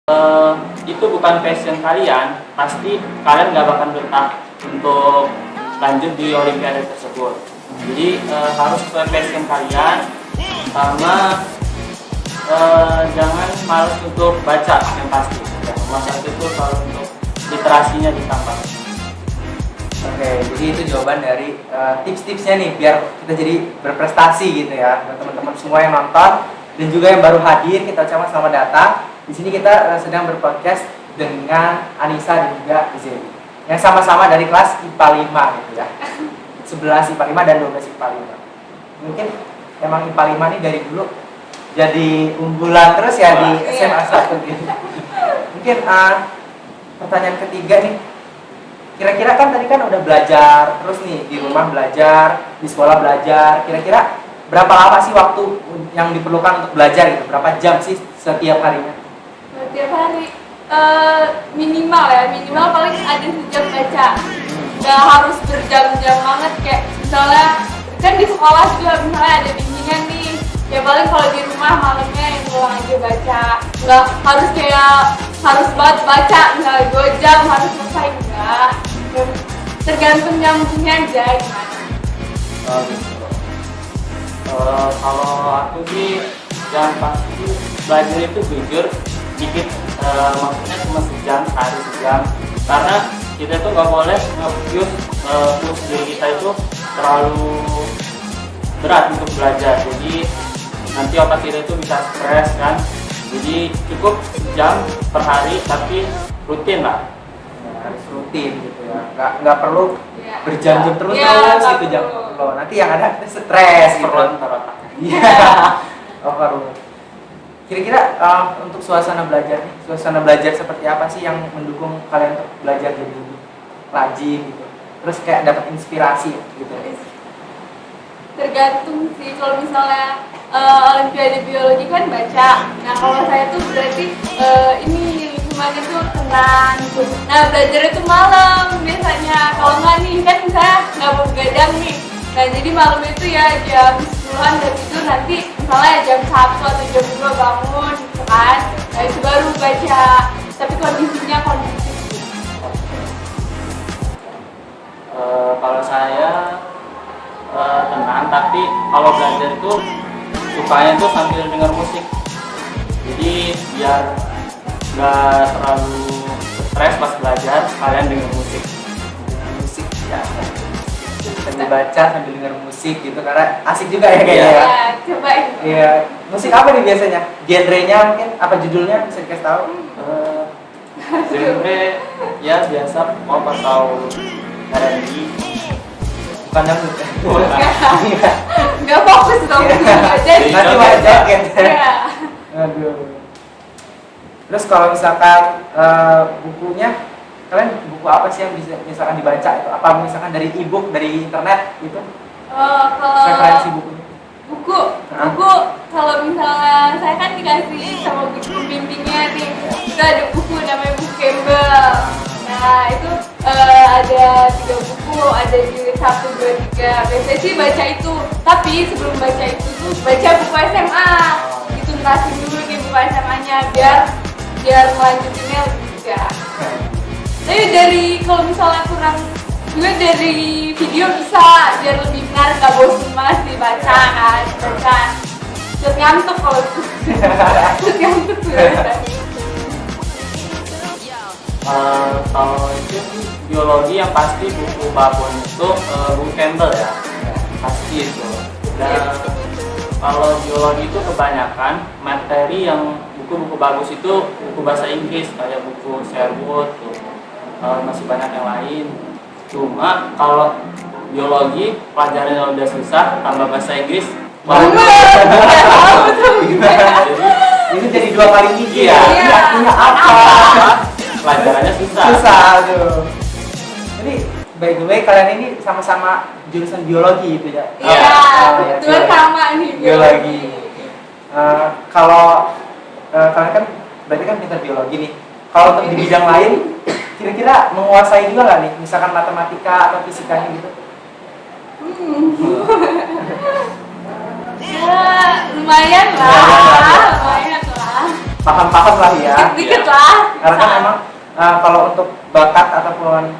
itu bukan passion kalian, pasti kalian nggak bakal betah untuk lanjut di olimpiade tersebut. Jadi harus sesuai passion kalian, sama jangan malas untuk baca yang pasti. Masa itu kalau untuk literasinya ditambah. Oke, jadi itu jawaban dari tips-tipsnya nih biar kita jadi berprestasi gitu ya. Buat teman-teman semua yang nonton dan juga yang baru hadir, kita ucapkan selamat datang. Di sini kita sedang berpodcast dengan Anissa dan juga Zeli yang sama-sama dari kelas IPA 5 gitu ya. 11 IPA 5 dan 12 IPA 5. Mungkin emang IPA 5 nih dari dulu jadi unggulan terus ya di SMA 1 gitu. Mungkin pertanyaan ketiga nih. Kira-kira kan tadi kan udah belajar terus nih di rumah belajar, di sekolah belajar. Kira-kira berapa lama sih waktu yang diperlukan untuk belajar gitu? Berapa jam sih setiap harinya? Setiap hari minimal paling ada sejam baca. Gak harus berjam-jam banget, kayak misalnya kan di sekolah juga misalnya ada bimbingan nih, ya paling kalau di rumah malamnya yang pulang aja baca. Nggak harus kayak harus banget baca misalnya 2 jam harus selesai, enggak. Tergantung jamnya aja gimana. Kalau aku sih yang pasti belajar itu jujur dikit, maksudnya cuma sehari sejam, karena kita tuh nggak boleh nge-push diri kita itu terlalu berat untuk belajar, jadi nanti otak kita itu bisa stres kan. Jadi cukup sejam per hari, tapi rutin lah. Harus rutin gitu ya, nggak perlu Ya, berjam-jam terus ya, gitu jam lo. Nanti yang ada stres gitu. Perlu ntar otak. Iya. Oh, perlu. Kira-kira untuk suasana belajar nih, suasana belajar seperti apa sih yang mendukung kalian untuk belajar jadi lebih rajin gitu? Terus kayak dapat inspirasi gitu. Tergantung sih, kalau misalnya olimpiade biologi kan baca. Nah kalau saya tuh berarti ini lingkungannya tuh tenang gitu. Nah belajar itu malam biasanya. Kalau nggak nih kan saya nggak mau begadang nih. Nah jadi malam itu ya jam 10-an udah tidur, nanti misalnya jam 1 atau jam 2 bangun gitu kan. Nah itu baru baca. Tapi kondisinya kondisi. Kalau saya tenang, tapi kalau belajar itu sukanya itu sambil dengar musik, jadi biar nggak terlalu stres pas belajar, kalian dengar musik Ya, sambil baca sambil dengar musik gitu karena asik juga ya kayaknya ya. Ya cobain. Iya, musik apa nih biasanya? Genrenya mungkin apa judulnya bisa dikasih tahu? genre ya biasa pop atau R&B. Bukan dangdut ya? Nggak fokus dong aja. Nanti wajar kan? Iya. Aduh. Terus kalau misalkan bukunya, kalian buku apa sih yang bisa misalkan dibaca itu? Apa misalkan dari e-book, dari internet gitu? Referensi Kalau bukunya? buku kalau misalnya saya kan dikasih sama guru pembimbingnya nih, itu ada buku namanya buku Campbell. Nah itu ada 3 buku, ada jilid 1, 2, 3. Biasanya sih baca itu, tapi sebelum baca itu tuh baca buku SMA. Itu nerasin dulu nih buku SMA-nya biar melanjutinnya lebih mudah. Tapi dari kalau misalnya kurang juga dari video bisa biar lebih menarik, nggak bosan banget dibaca kan, baca. Terus ngantuk kalau itu. Terus ngantuk juga. Kalau itu biologi yang pasti buku babon itu buku Campbell ya, pasti itu. Dan kalau biologi itu kebanyakan materi yang buku-buku bagus itu buku bahasa Inggris kayak buku Sherwood tuh. Masih banyak yang lain. Cuma kalau biologi pelajarannya udah susah, tambah bahasa Inggris. Ini jadi 2 kali gigi ya? Iya. Ini artinya apa? Pelajarannya susah. Susah aduh. Jadi by the way kalian ini sama-sama jurusan biologi gitu ya? Iya, ya, kebetulan sama nih biologi. Kalau kalian kan berarti kan pintar biologi nih. Kalau untuk di bidang lain, kira-kira menguasai juga nggak nih? Misalkan matematika atau fisikanya gitu? Ya lumayan lah. paham-paham lah ya. Dikit lah. Karena kan memang kalau untuk bakat ataupun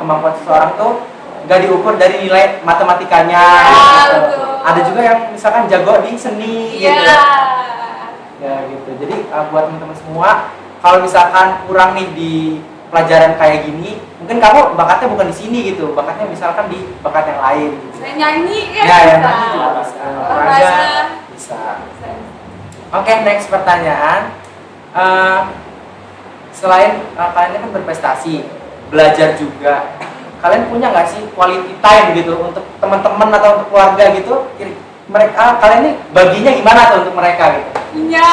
kemampuan seseorang tuh nggak diukur dari nilai matematikanya. Ya, gitu. betul. Ada juga yang misalkan jago di seni Iya. gitu. Ya gitu. Jadi buat teman-teman semua, kalau misalkan kurang nih di pelajaran kayak gini, mungkin kamu bakatnya bukan di sini gitu, bakatnya misalkan di bakat yang lain. Gitu. Saya nyanyi kan Ya, ya bisa. nanti juga bisa. Olahraga Olahraga. bisa. Oke, next pertanyaan. Selain kalian ini kan berprestasi, belajar juga, kalian punya nggak sih quality time gitu untuk teman-teman atau untuk keluarga gitu? Kalian ini baginya gimana tuh untuk mereka gitu? Iya,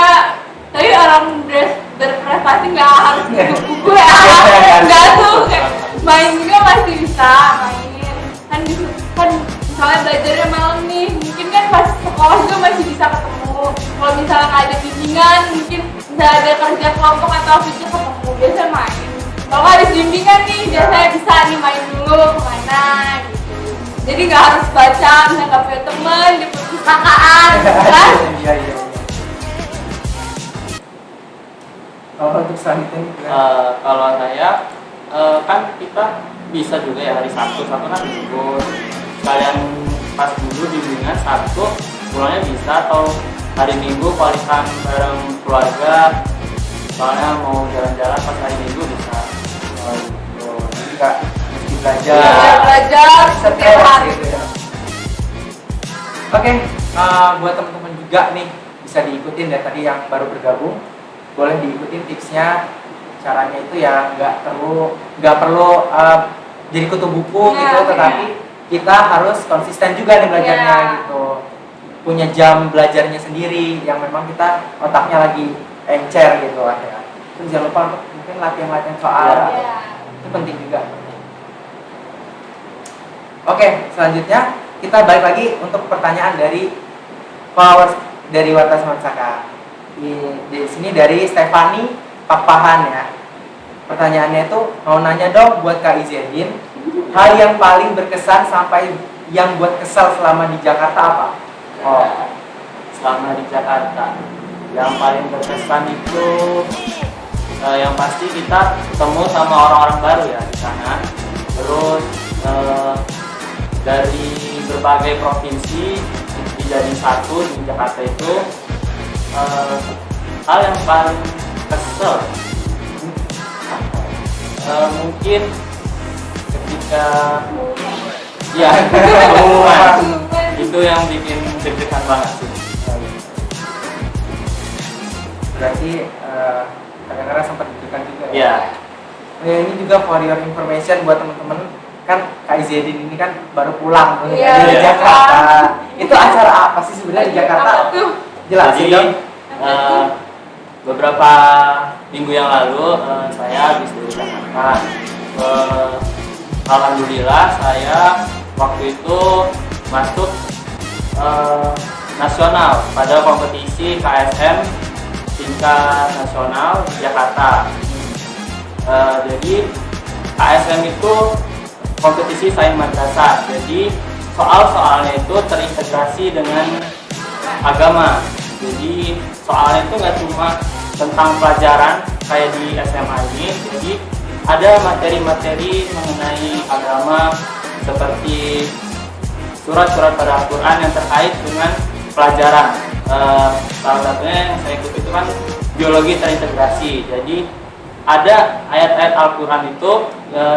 tapi orang berprestasi nggak harus buku buku ya. Nggak tuh, kayak main juga masih bisa main. Kan misalnya belajarnya malam nih, mungkin kan pas sekolah juga masih bisa ketemu. Kalau misalnya nggak ada bimbingan, mungkin nggak ada kerja kelompok atau bisa ketemu, biasa main. Kalau nggak ada bimbingan nih, biasanya bisa nih main dulu kemana gitu. Jadi nggak harus baca, misalnya nggak punya teman di perpustakaan, kan? Iya, iya. Kalau untuk selanjutnya nih, Kalau saya kan kita bisa juga ya hari Sabtu kan libur, kalian pas dulu bimbingan Sabtu pulangnya bisa, atau hari Minggu kualikan bareng keluarga, soalnya mau jalan-jalan pas hari Minggu bisa. jadi nggak mesti belajar. Iya, belajar setiap hari. Gitu ya. Oke, buat teman-teman juga nih bisa diikutin dari tadi yang baru bergabung, boleh diikutin tipsnya. Caranya itu ya nggak perlu jadi kutu buku Ya, gitu, tetapi kita harus konsisten juga nih belajarnya Ya. gitu. Punya jam belajarnya sendiri yang memang kita otaknya lagi encer gitu lah ya. Terus jangan lupa untuk mungkin latihan-latihan soal. Iya. Itu penting juga. Oke, selanjutnya kita balik lagi untuk pertanyaan dari followers dari Warta Samansaka. Di sini dari Stefani Papahan ya. Pertanyaannya itu mau nanya dong buat Kak Izedin, hal yang paling berkesan sampai yang buat kesal selama di Jakarta apa? Oh, selama di Jakarta yang paling berkesan itu yang pasti kita ketemu sama orang-orang baru ya di sana. Terus dari berbagai provinsi dijadiin satu di Jakarta itu. Hal yang paling kesel mungkin ketika ya pengumuman itu yang bikin deg-degan banget sih. Berarti kadang-kadang sempat deg-degan juga ya. Ya, Ini juga for your information buat teman-teman, kan Kak Izedin ini kan baru pulang Iya, dari iya. Jakarta. Itu acara apa sih sebenarnya di Jakarta? Apa tuh? Jelasin jadi dong. beberapa minggu yang lalu saya habis dari Jakarta. Alhamdulillah saya waktu itu masuk nasional pada kompetisi KSM tingkat nasional di Jakarta. Jadi KSM itu kompetisi sains madrasah. Jadi soal-soalnya itu terintegrasi dengan agama. Jadi soalnya itu nggak cuma tentang pelajaran kayak di SMA ini. Jadi ada materi-materi mengenai agama seperti surat-surat pada Al-Quran yang terkait dengan pelajaran. Salah satunya yang saya ikuti itu kan biologi terintegrasi. Jadi ada ayat-ayat Al-Quran itu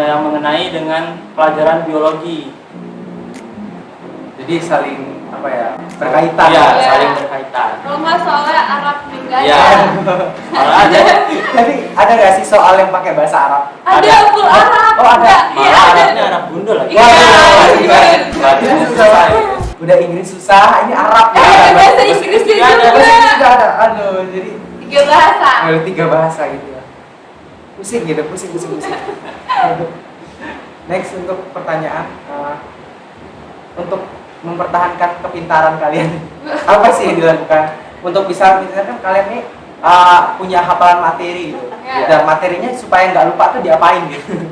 yang mengenai dengan pelajaran biologi. Jadi saling apa ya, berkaitan. Ya, Iya. saling berkaitan. Kalau nggak soalnya Arab nih nggak Ya, ada. kalau ada Tapi ada nggak sih soal yang pakai bahasa Arab? Ada full Arab. Oh, ada. Iya, malah ada. Arabnya Arab gundul lagi. Iya. Waduh, susah. Udah Inggris susah, ini Arab ya. Ada bahasa Inggris Inggrisnya juga ada. Bahasa Inggris juga. juga ada. Aduh, jadi 3 bahasa. ada 3 bahasa gitu ya. Pusing gitu, pusing. Aduh. Next untuk pertanyaan, untuk mempertahankan kepintaran kalian, apa sih yang dilakukan untuk bisa, misalkan kalian nih punya hafalan materi gitu, Ya. dan materinya supaya nggak lupa tuh diapain gitu?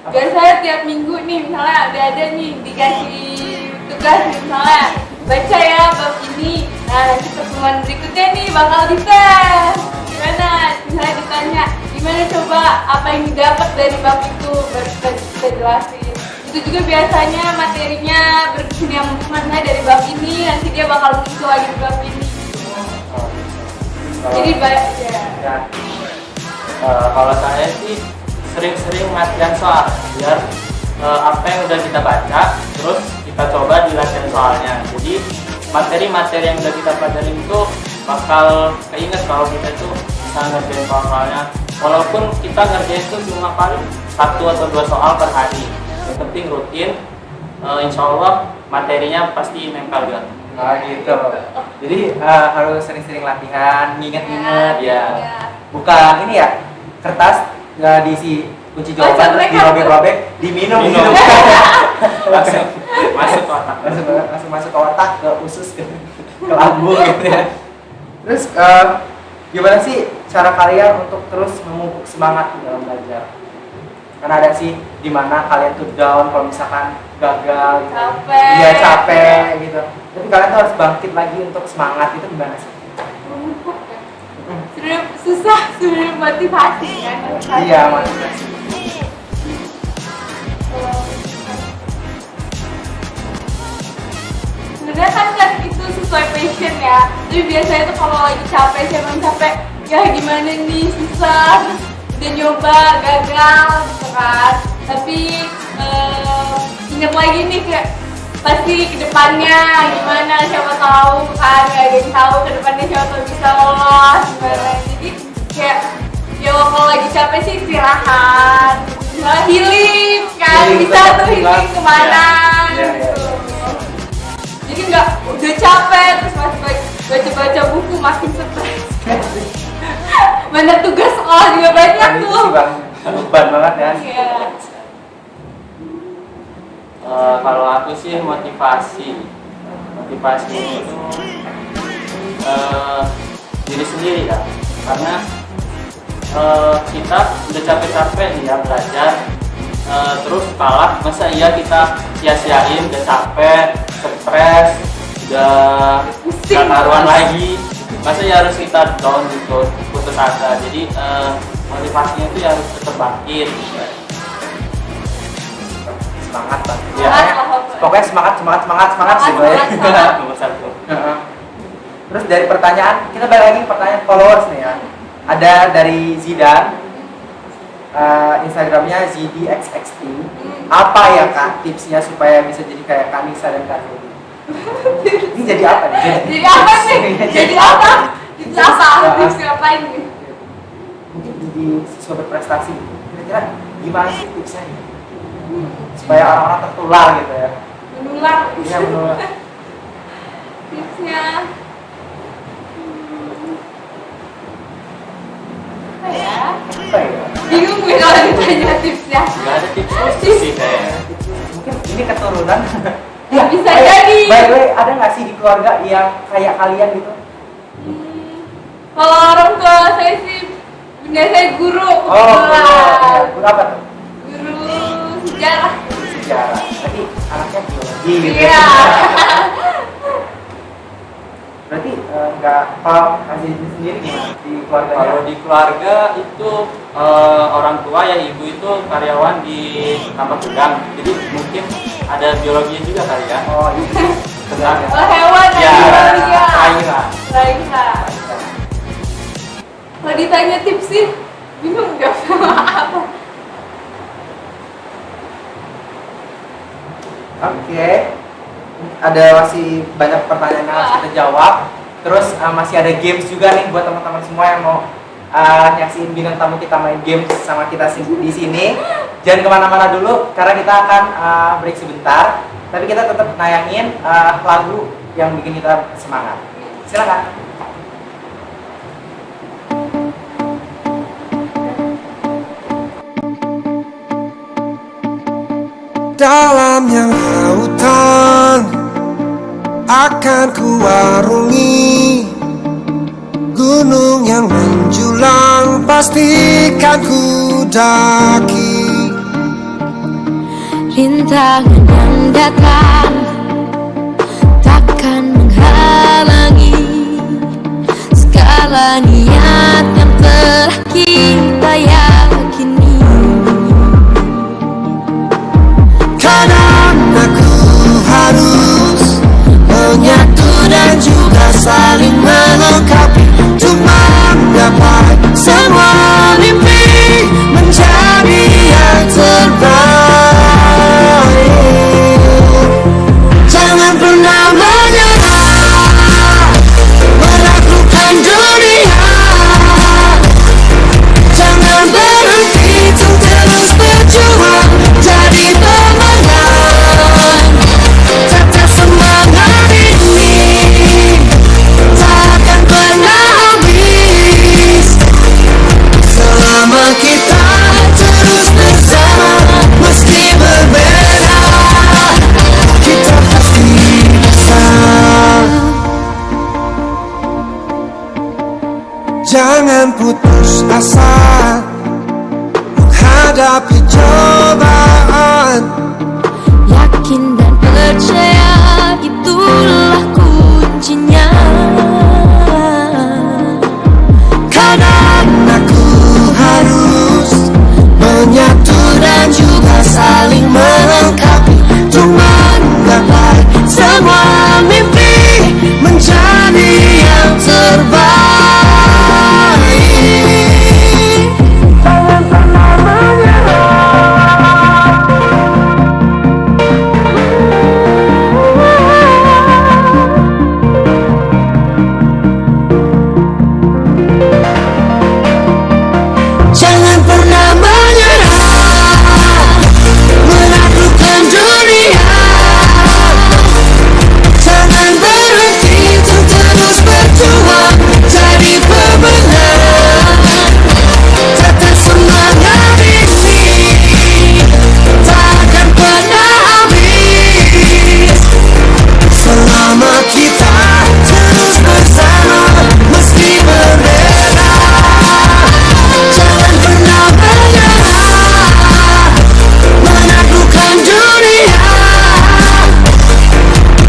Biasanya tiap minggu nih misalnya ada nih dikasih tugas misalnya baca ya bab ini. Nah nanti pertemuan berikutnya nih bakal dites. Gimana? Misalnya ditanya, gimana coba apa yang didapat dari bab itu, baru kita jelasin. Itu juga biasanya materinya berkesinambungan dari bab ini, nanti dia bakal muncul lagi di bab ini. Jadi banyak ya. Kalau saya sih sering-sering latihan soal biar apa yang udah kita baca terus kita coba di latihan soalnya. Jadi materi-materi yang udah kita pelajari itu bakal keinget kalau kita itu bisa ngerjain soal-soalnya. Walaupun kita ngerjain itu cuma paling 1 atau 2 soal per hari, yang penting rutin, insya Allah materinya pasti nempel juga. Nah gitu. Jadi harus sering-sering latihan, nginget-nginget Ya. Bukan ini ya, kertas nggak diisi kunci jawaban terus dirobek-robek, diminum Minum. gitu. Langsung masuk ke otak. langsung masuk ke otak, ke usus, ke lambung gitu ya. Terus gimana sih cara kalian untuk terus memupuk semangat dalam belajar? Karena ada sih dimana kalian tuh down kalau misalkan gagal gitu. Capek. Iya capek gitu. Tapi kalian tuh harus bangkit lagi untuk semangat, itu gimana sih? Sebenarnya susah, sebenarnya motivasi kan. Iya motivasi. Sebenarnya kan itu sesuai passion ya. Tapi biasanya tuh kalau lagi capek, saya emang capek. Ya gimana nih, susah. Udah nyoba, gagal gitu kan. Tapi ingat lagi nih kayak pasti kedepannya gimana, siapa tahu kan, gak ada yang tahu kedepannya siapa bisa lolos gimana. Jadi kayak ya kalau lagi capek sih istirahat, healing kan, Healing, bisa tuh healing kemana Ya, ya, gitu. Jadi nggak udah capek terus masih baca-baca buku makin stres. Mana tugas sekolah juga banyak Itu tuh. sih bang, beban banget ya. Iya. Kalau aku sih motivasi itu diri sendiri ya, karena kita udah capek-capek nih ya belajar, terus kalah, masa iya kita sia-siain, udah capek, stres, udah gak karuan lagi, masa ya harus kita down gitu, putus asa. Jadi motivasinya itu ya harus tetap bangkit. Semangat bang. Ya. Pokoknya semangat sih Boy. Semangat. Nomor 1. Terus dari pertanyaan, kita balik lagi ke pertanyaan followers nih ya. Ada dari Zidan, Instagramnya ZDXXT. Apa ya kak tipsnya supaya bisa jadi kayak Kanisa dan Kak Zedi? Ini jadi apa nih? Jadi apa sih? Jadi apa? Jadi apa? Tipsnya apa ini? Mungkin jadi siswa berprestasi. Kira-kira gimana sih tipsnya nih? Supaya orang-orang tertular gitu ya. Menular. Iya menular. Tipsnya apa ya? Apa ya? Bingung gue kalau ditanya tipsnya. Gak ada tips khusus sih kayaknya. Mungkin ini keturunan. Ya, bisa jadi. By the way, ada nggak sih di keluarga yang kayak kalian gitu? Kalau orang tua saya sih bunda saya guru. Oh, guru apa tuh? Guru sejarah. Sejarah. Tapi anaknya biologi gitu. Iya. Berarti nggak kalau kasih sendiri gimana di keluarga? Kalau di keluarga itu orang tua ya ibu itu karyawan di tambak udang, jadi mungkin ada biologinya juga kali ya. Oh iya. Sebenarnya. Oh, hewan Ya, ya. perairan. Perairan. Kalau ditanya tips sih bingung jawab sama apa. Oke. Ada masih banyak pertanyaan yang harus kita jawab. Terus masih ada games juga nih buat teman-teman semua yang mau nyaksiin bintang tamu kita main games sama kita di sini. Jangan kemana-mana dulu karena kita akan break sebentar. Tapi kita tetap nayangin lagu yang bikin kita semangat. Silakan. Dalam yang lautan akan kuarungi, gunung yang menjulang pastikan ku daki. Rintangan yang datang takkan segala niat yang telah kita yakini. Kadang aku harus menyatu dan juga saling melengkapi untuk menggapai semua mimpi menjadi yang terbaik. Jangan pernah menyerah, menaklukkan dunia. Jangan berhenti untuk terus berjuang jadi pemenang. Tetap semangat ini takkan pernah habis selama kita terus bersama. Meski berbeda, kita pasti bisa. Jangan putus asa menghadapi cobaan. Yakin dan percaya itulah kuncinya. Kadang aku harus menyatu dan juga saling melengkapi untuk menggapai semua mimpi menjadi yang terbaik. Jangan pernah menyerah. Jangan pernah menyerah, menaklukkan dunia. Jangan berhenti untuk terus berjuang jadi pemenang. Tetap semangat ini takkan pernah habis selama kita terus bersama. Meski berbeda, jangan pernah menyerah, menaklukkan dunia.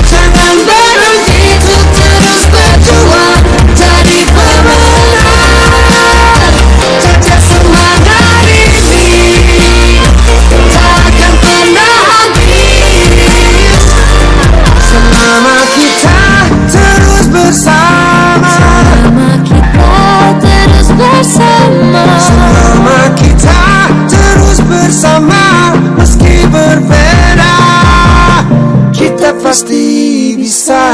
Jangan berhenti untuk terus berjuang jadi pemenang. Tetap semangat ini takkan pernah habis selama kita terus bersama. Selama kita terus bersama. Selama kita terus bersama. Meski berbeda, kita pasti bisa.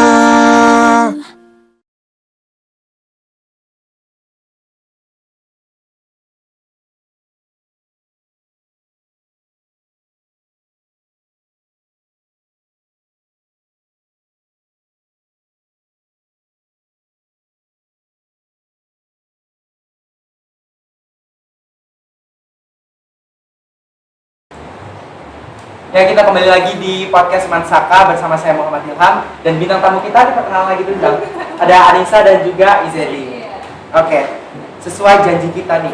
Ya, kita kembali lagi di podcast Mansaka bersama saya Muhammad Ilham dan bintang tamu kita kenalan lagi dulu dong. Ada Anissa dan juga Izeli. Oke, sesuai janji kita nih.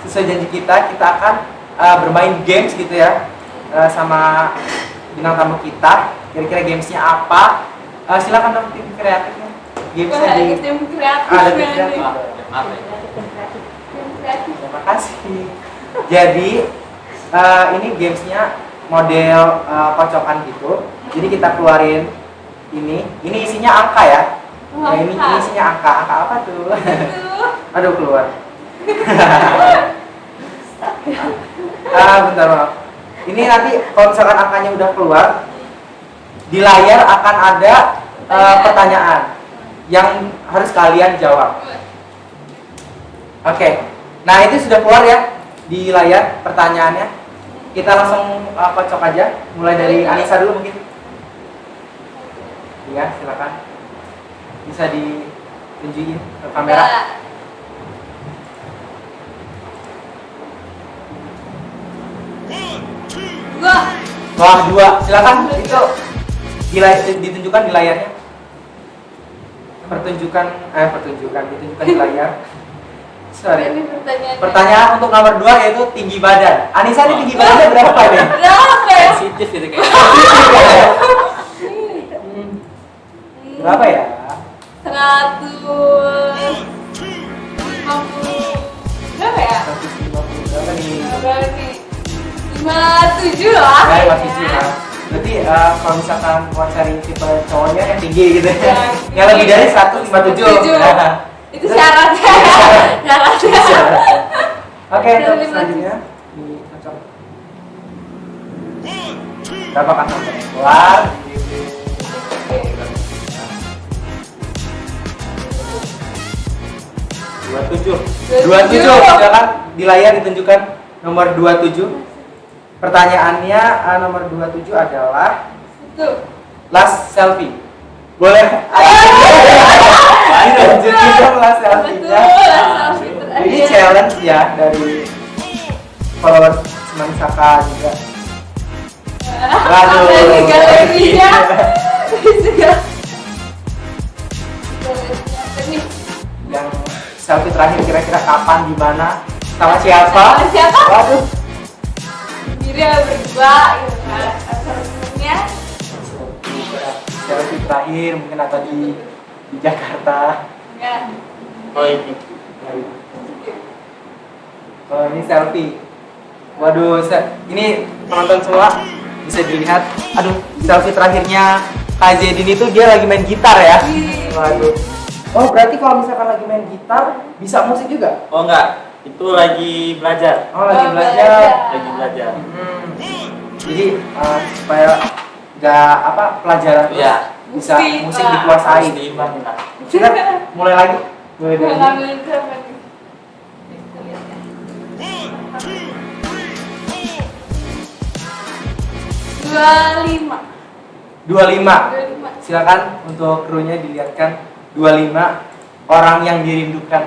Sesuai janji kita akan bermain games gitu ya sama bintang tamu kita. Kira-kira gamesnya apa? Silakan dong tim kreatifnya. Gamesnya di tim kreatif. ada tim kreatif. Terima kasih. Jadi ini gamesnya model kocokan gitu. Jadi kita keluarin ini isinya angka ya. Nah, ini isinya angka apa tuh? Aduh keluar. Bentar maaf. Ini nanti kalau misalkan angkanya udah keluar, di layar akan ada pertanyaan yang harus kalian jawab. Oke. Nah itu sudah keluar ya di layar pertanyaannya. Kita langsung kocok aja. Mulai dari Anissa dulu mungkin. Iya silakan. Bisa ditunjukin ke kamera. Wah, 2. Silakan itu ditunjukkan di layarnya. Ditunjukkan di layar. Sorry. Pertanyaan untuk nomor 2 yaitu tinggi badan. Anissa ini tinggi badannya berapa nih? Berapa ya? Sensitif gitu kayaknya. Berapa ya? 180. 57 lah. Nah, ya. 57 lah. Berarti kalau misalkan mau cari tipe cowoknya yang tinggi gitu ya. Ya, Yang lebih dari 157. 157. Nah, Itu syaratnya. Syaratnya. Oke, Dari untuk 57. selanjutnya dicocok. Berapa kata keluar? 27. 27, silakan di layar ditunjukkan nomor 27. Pertanyaannya nomor 27 adalah Itu. last selfie. Boleh? Ditunjukin dong last selfie-nya. Betul. Ini challenge ya dari followers Seman Saka juga. Waduh. Ada di galerinya. Galerinya. Nih. Yang selfie terakhir kira-kira kapan, di mana, sama siapa? Sama siapa? Waduh. Sendiri berdua gitu kan. Sama temennya. Selfie terakhir mungkin atau di Jakarta. Ya. Oh ini. Oh, ini selfie. Waduh, ini penonton semua bisa dilihat. Aduh, selfie terakhirnya Kak Zedin itu dia lagi main gitar ya. Waduh. Oh, berarti kalau misalkan lagi main gitar bisa musik juga? Oh enggak, itu lagi belajar. Oh, lagi Oh, belajar. Lagi belajar. Jadi supaya nggak apa pelajaran terus Iya. bisa Musik, musik Pak. dikuasai. Harus diimbangi lah. Kita mulai lagi. Mulai dari sini. Ngambil berapa nih? Kita lihat ya. 25. 25. Silakan untuk krunya dilihatkan 25 orang yang dirindukan.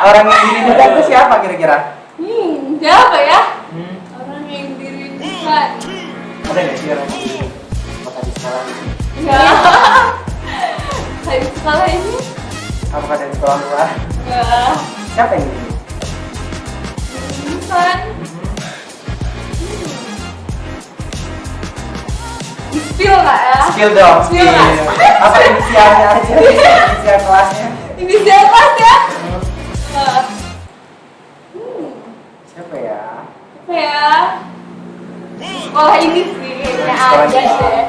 Orang yang dirindukan itu siapa kira-kira? Siapa ya? Orang yang dirindukan. Ada nggak sih orang yang dirindukan? Maka di sekolah ini. Enggak. Dari sekolah ini? Apakah dari sekolah luar? Enggak. Siapa yang dirindukan? Dirindukan. Spill nggak ya? Skill dong. Spill nggak? Apa inisialnya aja? Inisial kelasnya. Ini siapa ya? Siapa ya? Apa ya? Sekolah ini sih kayaknya Sekolah ada ini. deh.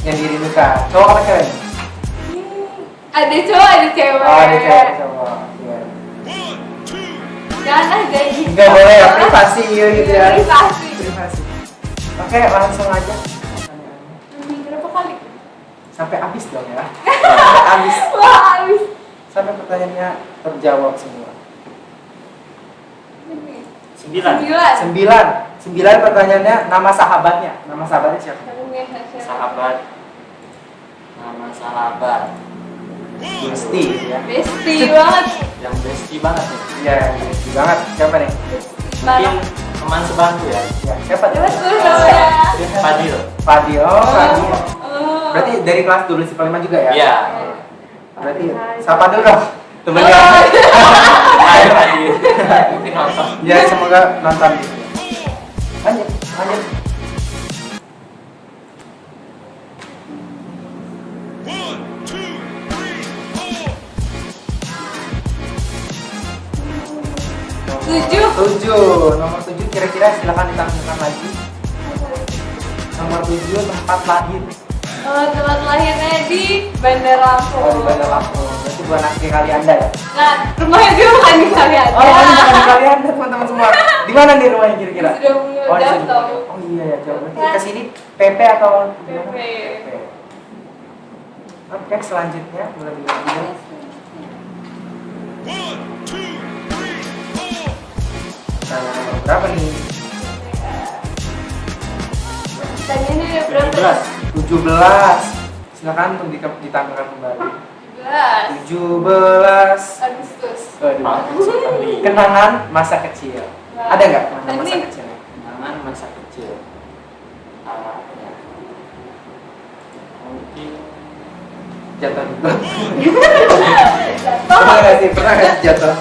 Yang dirindukan. Cowok apa cewek? Ada cowok, ada cewek. Oh, ada cewek, cowok. Iya. Jangan ada ini. Enggak boleh ya, privasi gitu ya. Privasi. Privasi. Oke, langsung aja. Pertanyaannya. Berapa kali? Sampai habis dong ya. Sampai habis. Wah, habis. Sampai pertanyaannya terjawab semua. 9. 9 pertanyaannya, nama sahabatnya. Nama sahabatnya siapa? Sahabat. Nama sahabat. Besti ya. Bestie banget. Yang bestie banget nih. Iya, besti banget. Siapa nih? Mungkin teman sebangku ya. Ya, siapa? Siapa tuh namanya? Fadil. Fadil. Oh, Fadil. Oh. Berarti dari kelas dulu si 5 juga ya? Iya. Berarti siapa dulu dong? Temennya. Oh. Hai Fadil. Mungkin nonton. Ya, semoga nonton. Lanjut. 7. Nomor 7 kira-kira silakan ditampilkan lagi. Nomor 7 tempat lahir. Oh, tempat lahirnya di Bandar Lampung. Oh, di Bandar Lampung. Berarti bukan asli kali Anda ya? Nah, rumahnya dia bukan di kalian. Oh, bukan di kali Anda teman-teman semua. Di mana nih rumahnya kira-kira? Sudah punya Oh, di sini. daftar. Oh iya ya, jauh. Berarti ke sini PP atau gimana? PP. Oke, selanjutnya boleh dilanjutkan. Tanya nomor berapa nih? Tanyanya ada berapa? 17. Silakan untuk ditampilkan kembali. 17 17. Agustus. Waduh. Kenangan masa kecil. Ada nggak kenangan masa Ini. kecilnya? Kenangan masa kecil. Ya. Mungkin Jatuh juga. Pernah nggak sih? Pernah nggak sih jatuh?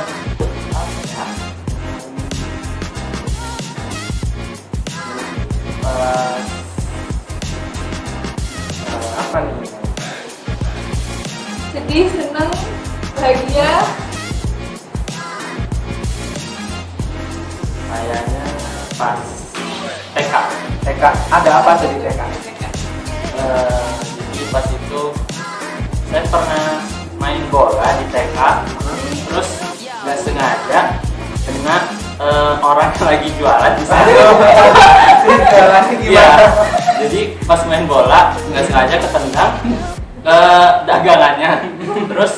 Pas apa nih? Sedih, seneng, bahagia. kayaknya pas TK ada apa tuh di TK? Jadi pas itu saya pernah main bola di TK, terus nggak sengaja kena orang yang lagi jualan di sana. Jualannya Iya. gimana? Jadi pas main bola nggak sengaja ketendang ke dagangannya. Terus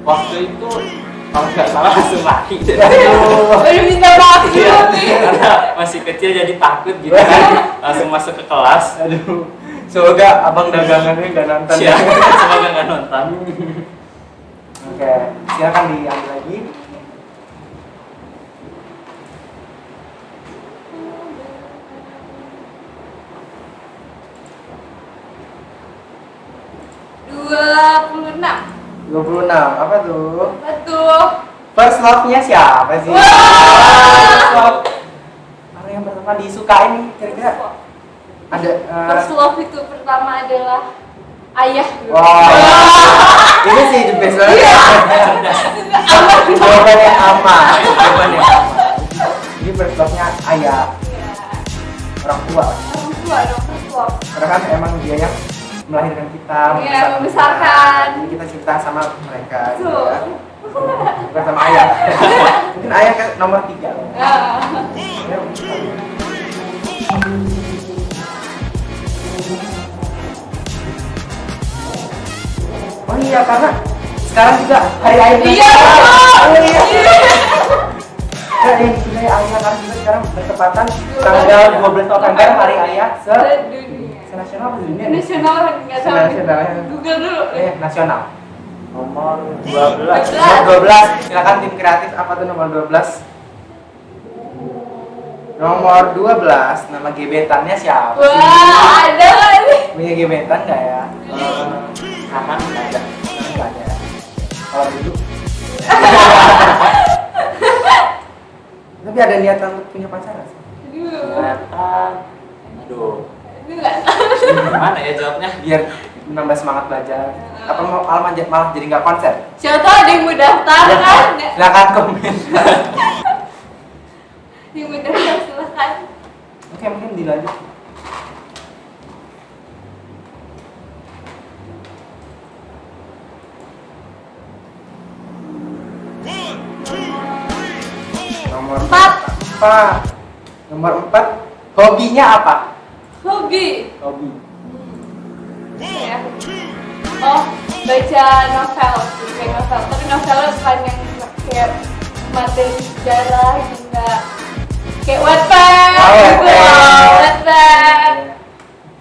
waktu itu kalau nggak salah langsung lari. Udah minta maaf Iya, dulu nih. karena masih kecil jadi takut gitu kan, langsung masuk ke kelas. Aduh, semoga abang dagangannya nggak nonton. Iya, semoga nggak nonton. Oke, silakan diambil lagi. Dua 26. 26, apa tuh? Betul. First love-nya siapa sih? Wah. First love. Orang yang pertama disukai nih, kira-kira ada First love itu pertama adalah ayah. Wah, ini sih the best banget. Iya. Jawabannya aman. Jawabannya aman. Ini first love-nya ayah, Iya. orang tua. Orang tua dong, first love. Karena kan emang dia yang melahirkan kita, Iya, membesarkan. Jadi kita cinta sama mereka. Gitu Betul. ya. Bukan sama ayah. Mungkin ayah kan nomor 3. Ah. Oh iya, karena sekarang juga hari ayah. Iya, Oh betul. iya. Iya. Nah, yang kita ayah karena juga sekarang bertepatan tanggal 12 November hari ayah Sedunia. nasional apa dunia? Nasional nggak tahu. Nasional. Google dulu. Nasional. Nomor 12. Nomor 12. Silakan tim kreatif, apa tuh nomor 12? Nomor 12, nama gebetannya siapa sih? Wah, ada nggak nih? Punya gebetan nggak ya? Kanan nggak ada. Nggak ada. Kalau dulu. Tapi ada niatan untuk punya pacar nggak sih? Aduh. Kelihatan. Aduh. Ini nggak tahu. Gimana ya jawabnya? Biar menambah semangat belajar. Apa mau malah jadi nggak konsen? Siapa tahu ada yang mau daftar kan? Silakan komen. Yang mau daftar silakan. Oke, mungkin dilanjut. Nomor 4. Nomor 4. Hobinya apa? Hobi. Hobi. Ya. Oh, baca novel, kayak novel. Tapi novelnya bukan yang kayak materi sejarah gitu, enggak. Kayak Wattpad, Oh, gitu. Wattpad. Wattpad.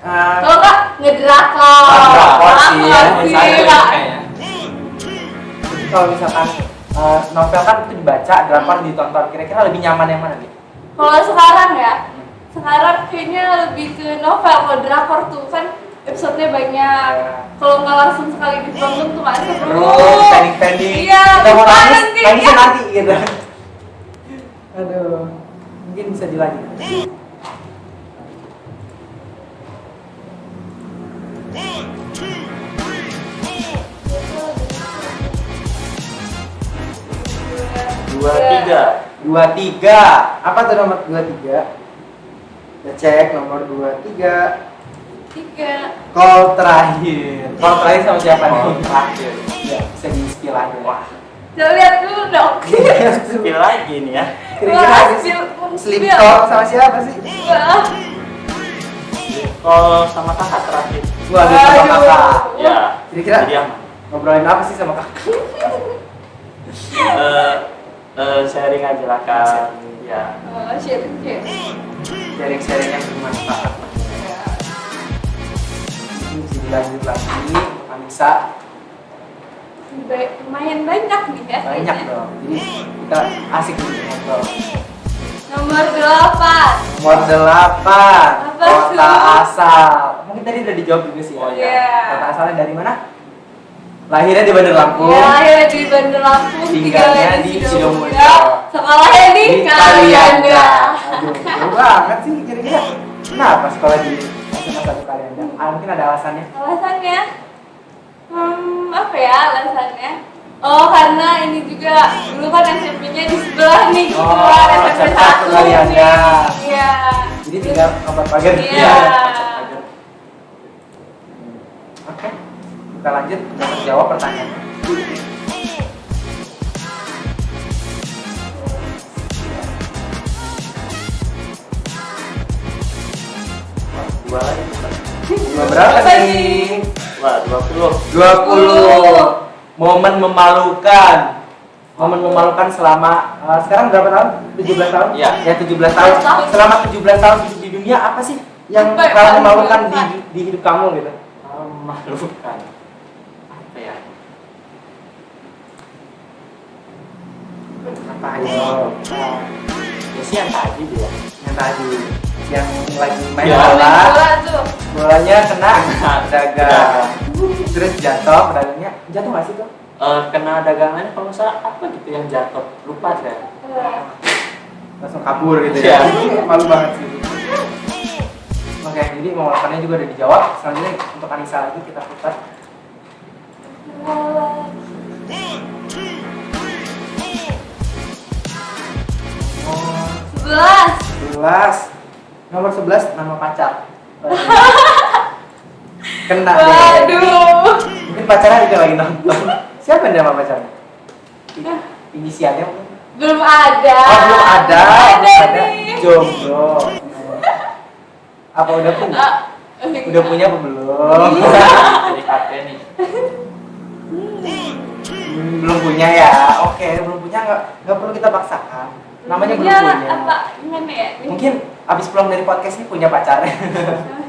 Kalau kak ngedrakor. Drakor sih, ya. Sih, Saya Kak. kayaknya. Kalau misalkan novel kan itu dibaca, drakor ditonton. Kira-kira lebih nyaman yang mana nih? Kalau sekarang ya, sekarang kayaknya lebih ke novel. Kalau drakor tuh kan episodenya banyak. Ya. Kalau nggak langsung sekali ditonton tuh nggak seru. Terus pending-pending. Iya, Kita mau lupa nangis, nanti. nangisnya nanti gitu. Aduh, mungkin bisa dilanjut. Dua tiga. 23. Apa tuh nomor 23? Kita cek nomor 23. 3. Call terakhir. Call terakhir sama siapa nih? Oh, terakhir. Ya, bisa di-spill aja. Wah, Coba lihat dulu dong. spill lagi nih ya. Kira-kira Wah, habis spill. sleep talk sama siapa sih? Wah. Kalau sama kakak terakhir. Gua ada sama Aduh. kakak. Ya. Kira-kira Jadi aman. ngobrolin apa sih sama kakak? Sharing aja lah kan. Ya. Oh, shit. Sharing-sharing yang bermanfaat. Ini bisa dilanjut lagi, Anissa. Lumayan banyak nih ya. Banyak kayaknya. dong. Jadi kita asik nih ngobrol. Nomor 8. Nomor 8. Apa Kota tuh? asal. Mungkin tadi udah dijawab juga sih. Oh, ya. iya. Kota asalnya dari mana? Lahirnya di Bandar Lampung. Ya, akhirnya di Bandar Lampung, Tinggalnya di Sidomulyo. Sekolahnya di Kalianda. Aduh, jauh banget sih kira-kira. Kenapa sekolah di SMA 1 Kalianda? Mungkin ada alasannya. Alasannya? Apa ya alasannya? Oh, karena ini juga dulu kan SMP-nya di sebelah nih, Oh, kebetulan SMP satu 1 kali nih. ada. Iya. Jadi tinggal nomor pagar. Iya. Oke, kita lanjut untuk jawab pertanyaannya. Dua lagi. Dua berapa Apa nih? Wah, 20. 20. Momen memalukan. Momen memalukan selama sekarang berapa tahun? 17 tahun? Iya. Ya 17 tahun. 17 tahun. Selama 17 tahun hidup di dunia apa sih yang Apa yang paling paling memalukan memalukan? di hidup kamu gitu? Memalukan. Apa ya? Apa aja? Ya sih yang tadi dia. Yang tadi yang lagi main Ya. bola, Main bola tuh. bolanya kena Pedagang. pedagang, terus jatuh, pedagangnya jatuh nggak sih tuh? Kena dagangannya kalau nggak salah apa gitu yang jatuh, lupa saya. Langsung kabur gitu Iya. ya. Malu banget sih. Oke, jadi memalukannya juga udah dijawab. Selanjutnya untuk Anissa lagi kita putar. Oh, 11. 11. Nomor 11 nama pacar. Kena deh. Waduh. Mungkin pacarnya juga lagi nonton. Siapa yang nama pacarnya? Inisialnya mungkin? Belum ada. Oh, belum ada. Belum ada Ada. nih. Jomblo. Apa udah punya? Udah punya apa belum? Jadi kakek nih. Belum punya ya. Oke, belum punya nggak perlu kita paksakan. Namanya belum Iya, punya. apa gimana ya? Mungkin abis pulang dari podcast ini punya pacarnya.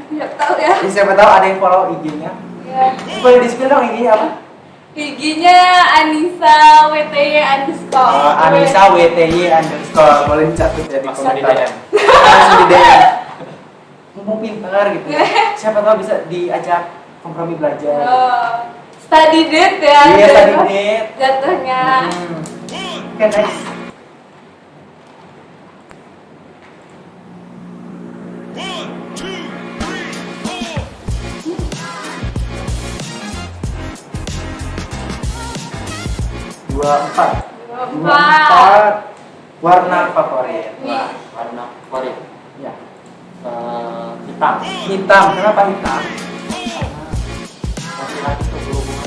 Nggak tahu ya. Jadi siapa tahu ada yang follow IG-nya. Ya. Boleh di-spill dong IG-nya apa? IG-nya Anissa WTY underscore. Anissa WTY underscore. Boleh dicatat ya di Langsung di komentar. DM. Langsung di DM. Mumpung pintar gitu. Siapa tahu bisa diajak kompromi belajar. Oh, study date ya. Iya, study date. Jatuhnya. Oke, next. Dua empat. Empat. Warna favorit. Wah, warna favorit. Ya. Hitam. Hitam. Kenapa hitam? Laki-laki tuh berhubungan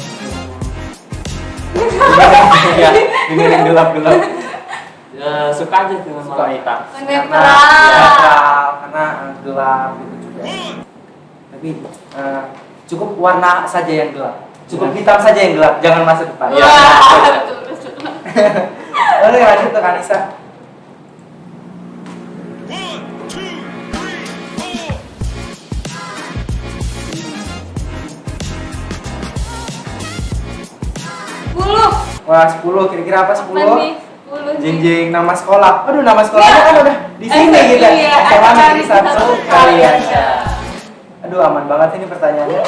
Ya, dengerin gelap-gelap. suka aja dengan Suka. warna hitam. Netral, karena gelap gitu juga. Tapi cukup warna saja yang gelap. Cukup hitam saja yang gelap, jangan masa depan. Iya. Wah, betul betul. Oke, lanjut ke Anissa. Wah, 10. Kira-kira apa 10? Apa nih? 10 Jing jing nama sekolah. Aduh, nama sekolahnya kan udah di sini gitu. Iya, SMA Negeri SMA 1 Negeri kalian. Satu. Aduh, aman banget ini pertanyaannya.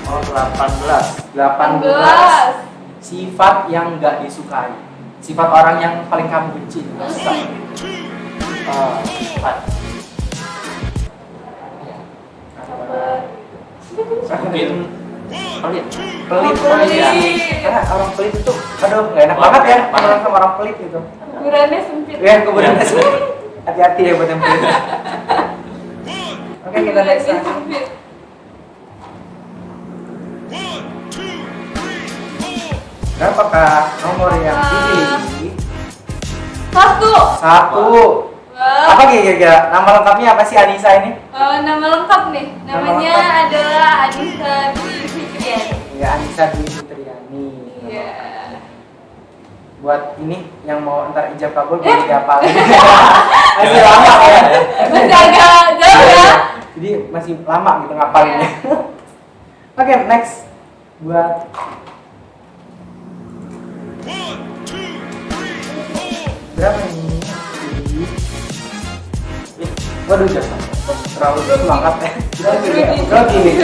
Oh, 18. 18. Sifat yang nggak disukai. Sifat orang yang paling kamu benci. Empat. Mungkin pelit. Pelit, Pelit. ya. Karena orang pelit itu, aduh, nggak enak banget ya orang sama orang pelit gitu. Ukurannya sempit. Ya, kemudian hati-hati ya buat yang pelit. Oke, kita next. Ukurannya sempit. Berapakah nomor yang dipilih? 1. 1. Wah. Apa kira-kira? Nama lengkapnya apa sih Anissa ini? Nama lengkap nih. Nama Namanya lengkap. adalah Anissa Dwi Fitriani. Ya, Anissa Dwi Fitriani. Iya. Buat ini yang mau ntar ijab kabul boleh dihafalin. Masih lama ya. Masih agak jauh ya. Jadi masih lama gitu ngapalinnya. Oke, next. Buat berapa ini? Waduh, jatuh. Terlalu semangat ya. Grogi nih.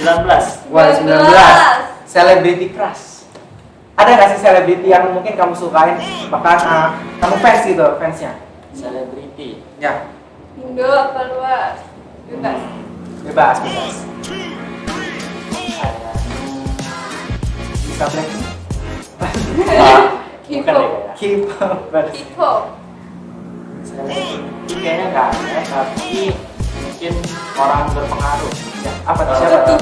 19. Wah, 19. Celebrity crush. Ada nggak sih selebriti yang mungkin kamu sukain, bahkan kamu fans gitu, fansnya? Selebriti. Ya, Indo apa luar? Bebas. bebas. Ada Bisa Blackpink? bukan deh ya. K-pop. K-pop. Selebriti kayaknya nggak ada, tapi mungkin orang berpengaruh. Ya, apa tuh? Siapa tuh?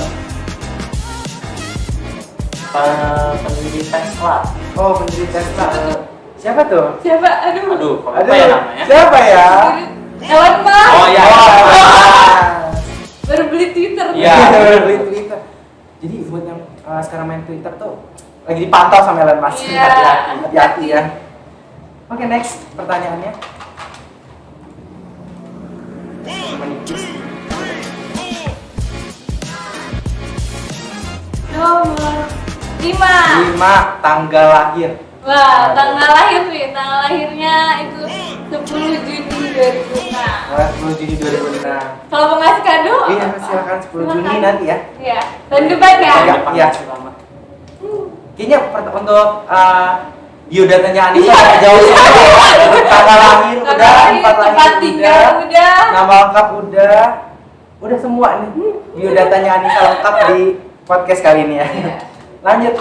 Pendiri Tesla. Oh, pendiri Tesla. Siapa tuh? Siapa? Aduh. Aduh, kok lupa ya namanya? Siapa ya? Elon Musk. Oh ya. Baru beli Twitter. Iya. Beli Twitter. Jadi buat yang sekarang main Twitter tuh lagi dipantau sama Elon Musk. Iya. Hati-hati ya. Oke, next pertanyaannya. Menipis. Nomor 5. 5 tanggal lahir. Wah, tanggal lahir nih. Tanggal lahirnya itu 10 Juni 2006. 10 Juni 2006. Kalau mau ngasih kado? Iya, apa? silakan 10 Juni Silakan. nanti ya. Iya. Dan debat ya. Iya. Iya. Selamat. Kayaknya untuk biodatanya Anissa udah jauh sekali. Tanggal lahir udah, tempat tempat lahir tinggal udah, udah. nama lengkap udah semua nih. Biodatanya Anissa lengkap di podcast kali ini ya. Iya. Lanjut.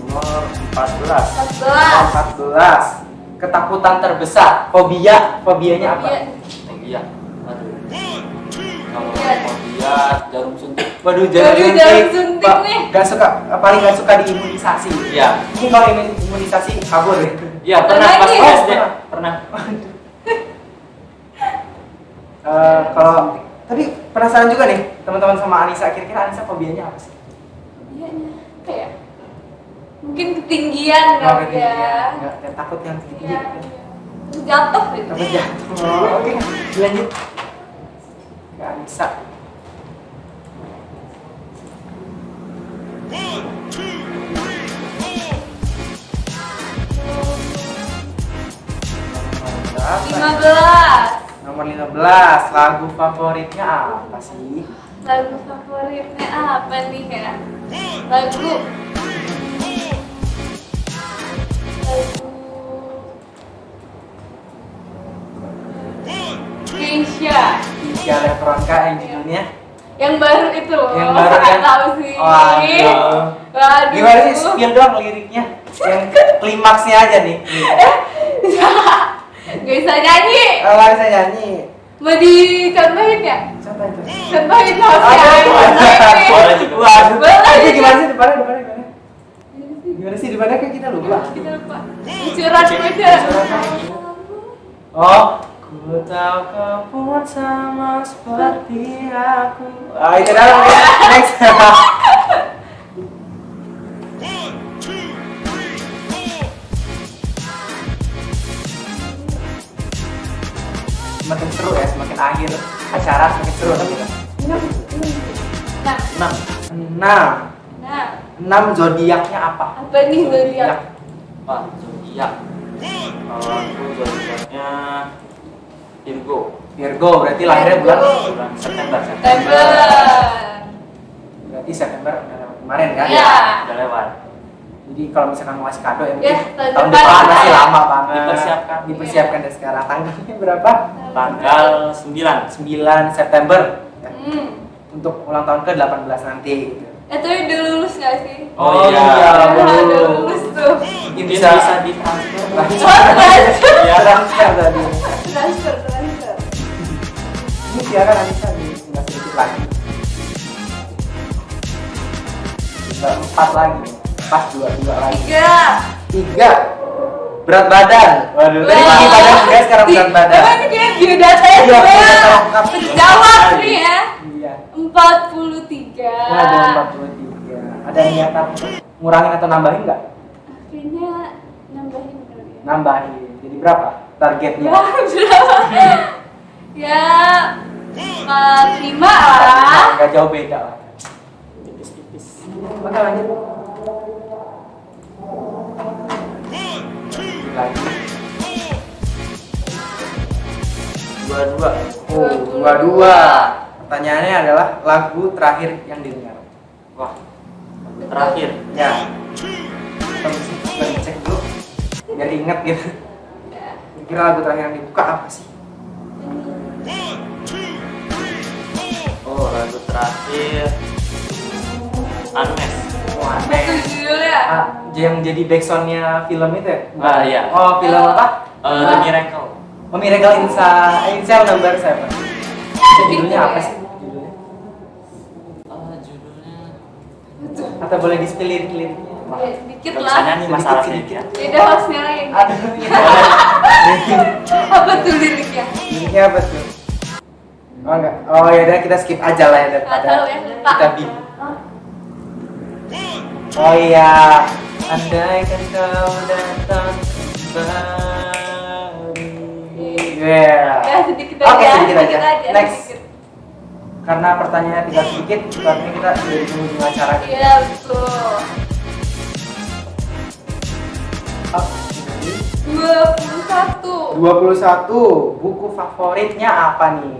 Nomor 14. 14. 14. Ketakutan terbesar, fobianya apa? Iya. Fobia. Aduh. Kalau Iya. fobia jarum suntik. Waduh, Waduh, jarum suntik Pak, nih. paling gak suka di imunisasi. Iya. Mungkin kalau imunisasi kabur ya. Iya, pernah pas Lagi. SD. Pernah. Kalau tadi penasaran juga nih teman-teman sama Anissa, kira-kira Anissa fobianya apa sih? Fobianya apa ya? Mungkin ketinggian kali ya. Nggak, takut yang tinggi. Iya. Jatuh gitu. Takut jatuh. Oke, lanjut. Ke Anissa. Berapa? 15. Nomor 15, lagu favoritnya apa sih? Lagu favoritnya apa nih ya? Lagu Keisha. Keisha Lefronka yang judulnya Yang baru itu loh. Yang baru Nggak yang- tahu sih. Waduh. Waduh. Gimana sih, spill doang liriknya? Yang klimaksnya aja nih. Gak bisa nyanyi. Kalau bisa nyanyi, Mau dicontohin ya? siapa itu? Contohin harus Aduh, nyanyi. Boleh juga. Waduh, Boleh. itu gimana sih depannya? Gimana sih depannya, kayak kita lupa. Kita lupa. Surat kuda. Oh, ku tahu kau pun sama seperti aku. Itu dah. Next. Semakin seru ya, semakin akhir acara semakin seru tapi kita. Nah, 6. nah, 6 zodiaknya apa? apa nih zodiak? Pak, zodiak. Kalau aku zodiaknya Virgo. Virgo, berarti lahirnya bulan Bulan September. September. berarti September kemarin kan? Iya. Udah lewat. Jadi kalau misalkan mau ngasih kado ya Ya, mungkin tahun tahun depan depan lah masih ya. lama banget. Dipersiapkan. Dipersiapkan dari sekarang. Tanggalnya berapa? Tanggal 9. 9 September ya. Hmm. Untuk ulang tahun ke-18 nanti gitu. Tapi udah lulus gak sih? Oh iya. Udah belum. lulus tuh. Mungkin Bisa ditransfer. Oh, transfer. Iya. transfer tadi. Transfer. Ini siaran Anissa tinggal sedikit lagi. Tinggal 4 lagi. Pas 2 lagi. 3. 3. Berat badan. Waduh, tadi tinggi badan udah, sekarang berat badan. Apa ini kayak biodata ya? Iya, biodata lengkap. Jawab nih ya. Iya. 43. Ada 43. Ada niatan untuk ngurangin atau nambahin nggak? Kayaknya nambahin kali ya. Nambahin. Jadi berapa targetnya? Ya, berapa? Ya, 45 lah. Nggak jauh beda lah. Tipis-tipis. Oke, lanjut. Lagi. 22. Oh, 22. Pertanyaannya adalah lagu terakhir yang didengar. Wah, terakhir. Ya. Kita mesti cek dulu biar ingat gitu. Kira lagu terakhir yang dibuka apa sih? Oh, lagu terakhir Unmesh. Wah, Apa tuh judulnya? yang jadi backsoundnya film itu ya? Ah, iya. Oh, film apa? The Miracle. Oh, Miracle in Cell Number 7. Itu judulnya apa sih? Judulnya? Judulnya Atau boleh di-spill liriknya? Dikit nggak bisa lah. nyanyi masalahnya ya. Beda hostnya lain. Aduh, iya. Apa tuh liriknya? Liriknya apa tuh? Oh enggak. Oh ya udah kita skip aja lah ya Nggak tahu daripada ya, lupa. kita bingung. Oh iya, andaikan kau datang kembali. Yeah. Ya sedikit Oke, aja. sedikit aja. Next. sedikit. Karena pertanyaannya tinggal sedikit, berarti kita sudah di penghujung acara. Iya betul. Oh, 21. 21. Buku favoritnya apa nih?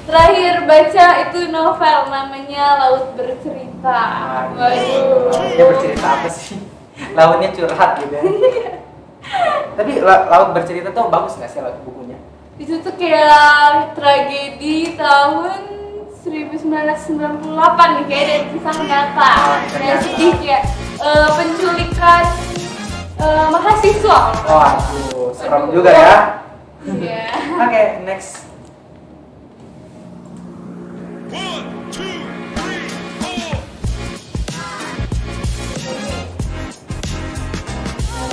Terakhir baca itu novel namanya Laut Bercerita. Waduh. Dia bercerita apa sih? Lautnya curhat gitu ya. Tapi Laut Bercerita tuh bagus nggak sih laut bukunya? Itu tuh kayak tragedi tahun 1998 nih, kayak dari kisah nyata. Dan sedih kayak penculikan mahasiswa. Oh, aduh, serem juga ya. Iya. Oke, next.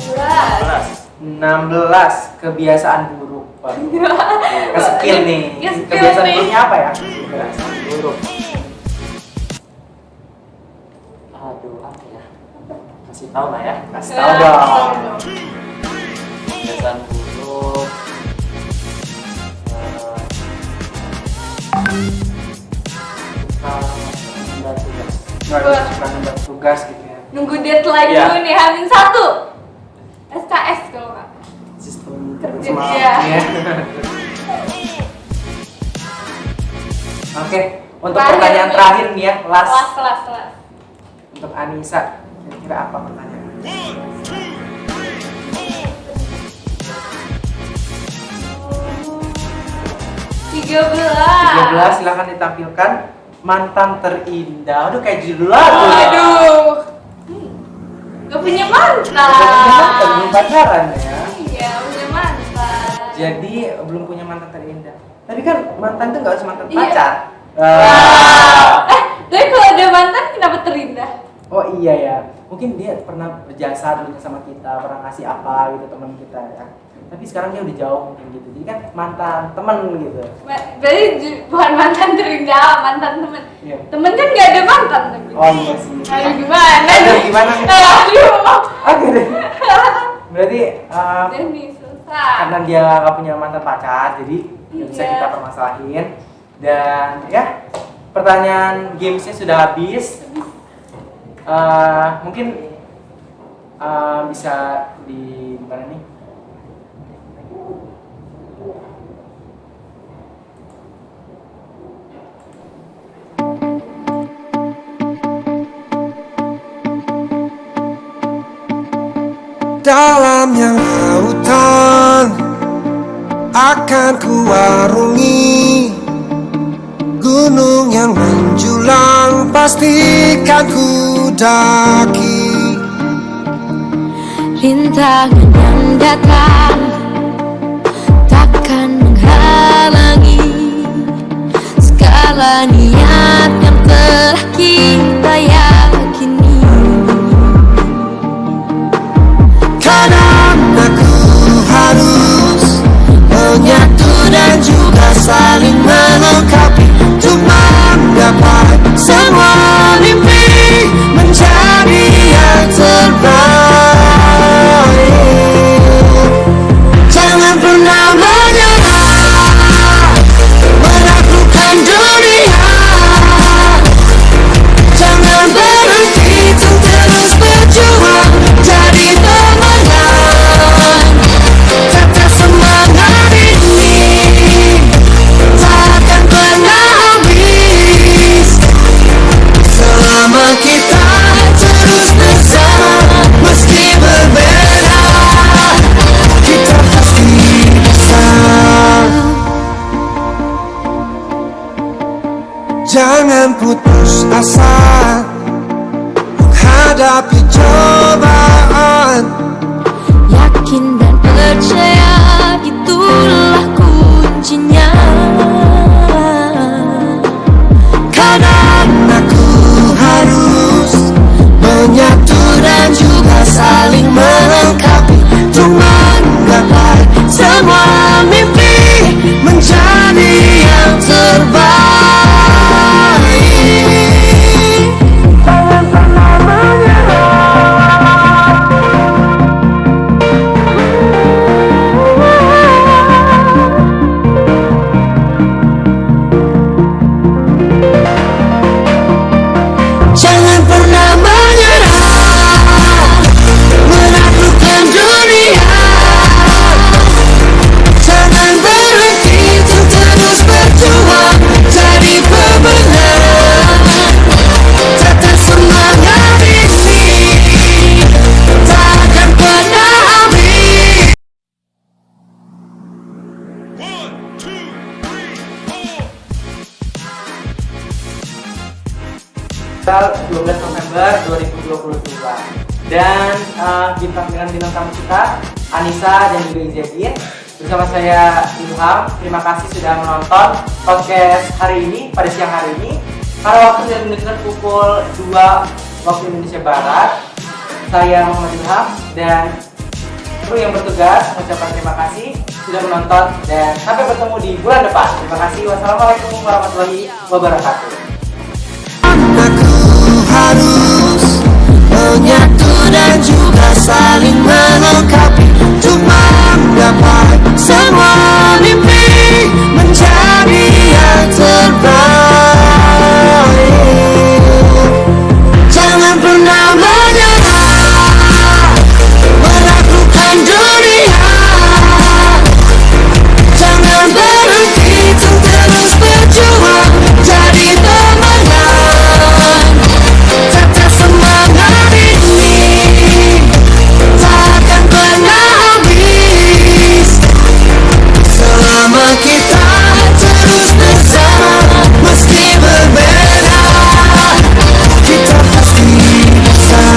Belas. 16 kebiasaan buruk. Ke skill nih. Ke skill Kebiasaan nih. buruknya apa ya? Kebiasaan buruk. Aduh, apa ya? Kasih tahu lah ya. Kasih tahu dong. Kebiasaan buruk. Suka nunda tugas. Nggak suka nunda tugas gitu ya. Nunggu deadline Iya. dulu nih, Hamin 1 SKS kalau nggak. Sistem kerja Iya. ya. Oke, untuk Terakhir pertanyaan nih. terakhir nih ya, last. Kelas. Untuk Anissa, kira-kira apa pertanyaannya? 13 silahkan ditampilkan mantan terindah. Aduh kayak judul lagu ya. Aduh. Gak punya mantan. Belum pacaran ya. Iya, punya mantan. Jadi belum punya mantan terindah. Tapi kan mantan tuh nggak harus mantan Iya. pacar. Tapi kalau ada mantan kenapa terindah? Oh iya ya. Mungkin dia pernah berjasa dulu sama kita, pernah ngasih apa gitu teman kita ya. Tapi sekarang dia udah jauh mungkin gitu. Jadi kan mantan teman gitu. Berarti bukan mantan terindah, mantan temen. Iya. Temen kan gak ada mantan tapi. Oh iya sih. Aduh gimana? Aduh, nih? gimana nih? Aduh. Oke deh. Berarti Udah nih susah. karena dia nggak punya mantan pacar, jadi nggak bisa Iya. kita permasalahin. Dan ya, pertanyaan gamesnya sudah habis. Mungkin bisa di mana nih? Dalamnya lautan akan kuarungi, gunung yang menjulang pastikan ku daki. Rintangan yang datang takkan menghalangi segala niat yang telah kita yakini. Karena aku harus menyatu dan juga saling melengkapi untuk menggapai semua mimpi menjadi yang terbaik. Jangan putus asa menghadapi cobaan. Yakin dan percaya itulah kuncinya. Kadang aku harus menyatu dan juga saling melengkapi untuk menggapai semua mimpi menjadi yang terbaik. Jangan pernah menyerah. Jangan pernah menyerah, menaklukkan dunia. Jangan berhenti untuk terus berjuang, jadi pemenang. Tetap semangat ini, takkan pernah habis. Tanggal 12 November 2022 dan dengan bintang tamu kita Anissa dan juga Izedin. Bersama saya Ilham. Terima kasih sudah menonton podcast hari ini pada siang hari ini. Pada waktu yang menunjukkan pukul 2 waktu Indonesia Barat. Saya Muhammad Ilham dan kru yang bertugas mengucapkan terima kasih sudah menonton dan sampai bertemu di bulan depan. Terima kasih. Wassalamualaikum warahmatullahi wabarakatuh. Aku harus menyatu dan juga saling melengkapi untuk menggapai semua mimpi menjadi yang terbaik. Jangan pernah menyerah, menaklukkan dunia. Jangan berhenti untuk terus berjuang, jadi pemenang. Tetap semangat ini, takkan pernah habis. Selama kita terus bersama, meski berbeda, kita pasti bisa.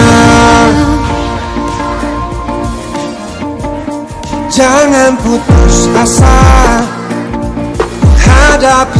Jangan putus asa menghadapi